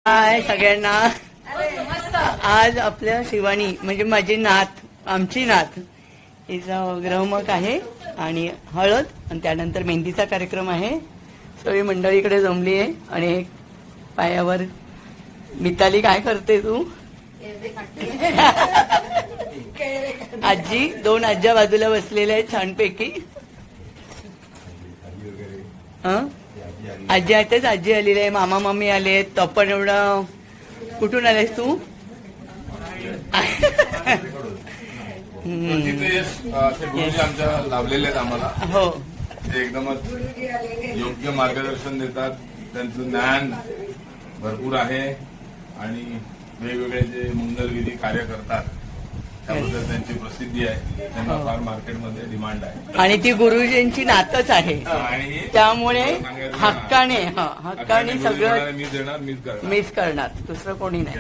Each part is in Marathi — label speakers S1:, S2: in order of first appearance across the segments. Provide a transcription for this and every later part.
S1: हाय सगळ्यांना. आज आपल्या शिवानी म्हणजे माझी नात, आमची नात, हिचा ग्रहमक आहे आणि हळद आणि त्यानंतर मेहंदीचा कार्यक्रम आहे. सगळी मंडळीकडे जमली आहे आणि पायावर मिताली काय करते तू? आजी, दोन आज्या बाजूला बसलेल्या आहेत छानपैकी. आजी आहेतच, आजी आलेली आहे, मामा मम्मी आलेत. तपन एवढं कुठून आलेस तू?
S2: आमच्या लाभलेले आहेत आम्हाला.
S1: हो,
S2: ते एकदमच योग्य मार्गदर्शन देतात. त्यांचं ज्ञान भरपूर आहे आणि वेगवेगळे जे मंगलविधी कार्य करतात त्याबद्दल त्यांची प्रसिद्धी आहे. त्यांना फार मार्केटमध्ये डिमांड आहे
S1: आणि ती गुरुजींची नातच आहे,
S2: आणि
S1: त्यामुळे हक्काने सगळं
S2: मीच
S1: करणार, दुसरं कोणी नाही.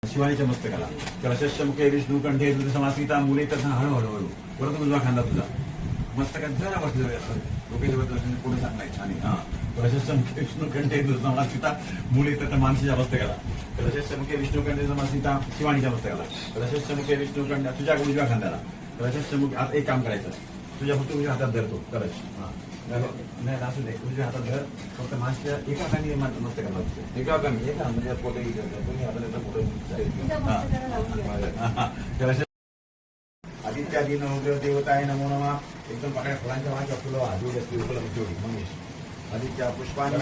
S3: शिवानीच्या मस्तकाला कलशमुखे विष्णू कंठे समासिता मुले तथा हळूहळू परत उजवा खांदा तुझा मस्तकात जरा बसले असं डोक्याच्या दर्शन पुढे सांगायचं. आणि कलशमुखे विष्णू कंठे समासिता मुले तथा मानसीच्या मस्तकाला कलशमुखे विष्णू कंठे समासिता शिवानीच्या मस्तकाला कलशमुखे विष्णू कंठ तुझ्या उजव्या खांद्याला कलशमुखे. आता एक काम करायचं, तुझ्या फक्त उजव्या हातात धरतो कलश. नाही असू दे, उजव्या हातात धर, फक्त माणसाच्या एका हाताने मस्त करायला एका हाताने एका म्हणजे फोटो दोन्ही हाताने फोटो. आदित्यादी नवग्रह देवता आहे नमो नमा. एकदम पाकड्या फुलांच्या मागच्या फुलं आधी असते उपलब्ध होती मनीष आदित्य पुष्पांनी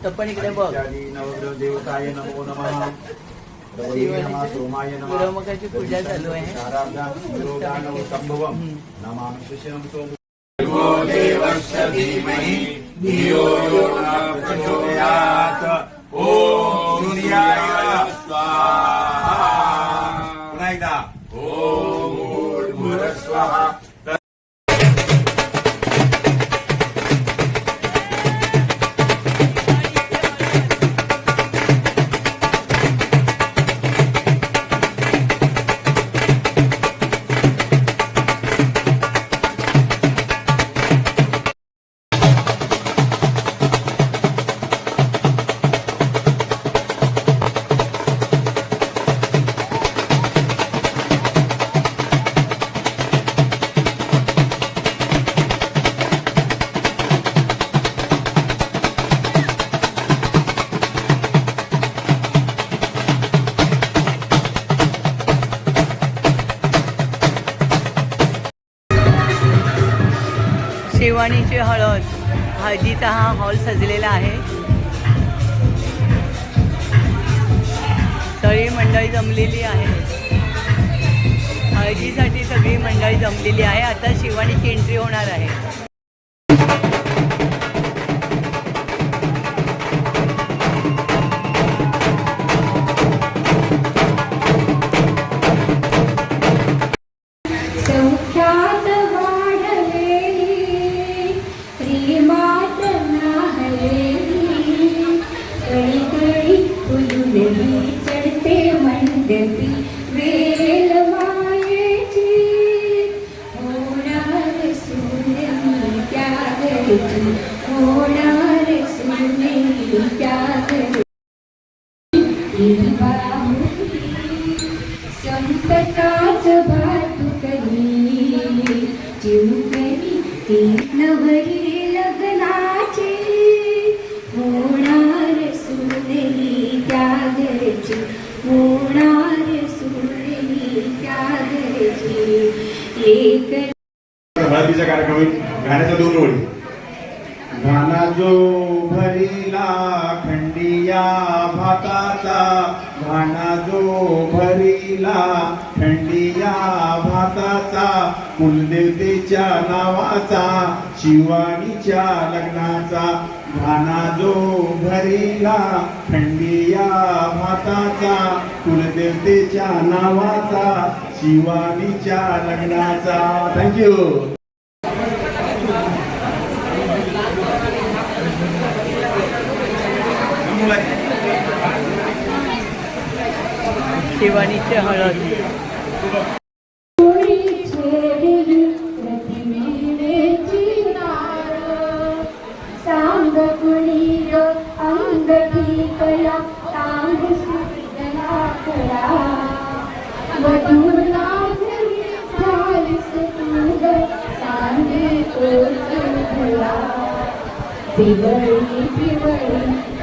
S1: तपन इकडे बघ.
S3: नवग्रह देवता आहे नमो नमा. सोमाय नमः.
S1: ग्रहमकाची पूजा चालू आहे.
S3: संभवम नमामि शिष्यं सोम
S2: देवस्य धीमहि धियो यो नः प्रचोदयात्. ओम सूर्याय स्वाहा.
S3: पुन्हा एकदा
S2: ओम भूर्भुवः स्वाहा.
S1: शिवानीची हळद, हळदीचा हा हॉल सजलेला आहे. सगळी मंडळी जमलेली आहे, हळदीसाठी सगळी मंडळी जमलेली आहे. आता शिवानीची एंट्री होणार आहे.
S4: संकटाच भातुकली चिमुकली नवरी लग्नाची होणार सुंदरी त्या घरची होणार सुंदरी त्या घरची. एक
S3: हळदीचा कार्यक्रम गाण्याच्या दोन ओळी. घाना जो भरीला खंडिया भाताचा घाना जो भरीला खंडिया भाताचा कुलदेवतेच्या नावाचा शिवानीच्या लग्नाचा. घाना जो भरीला खंडिया भाताचा कुलदेवतेच्या नावाचा शिवानीच्या लग्नाचा. थँक्यू.
S1: शिवानीची हळद.
S4: कुणी ग अंग टिकला तांग सुजला खरा वधूला झालीस तू ग सांगे तो पिवळी पिवळी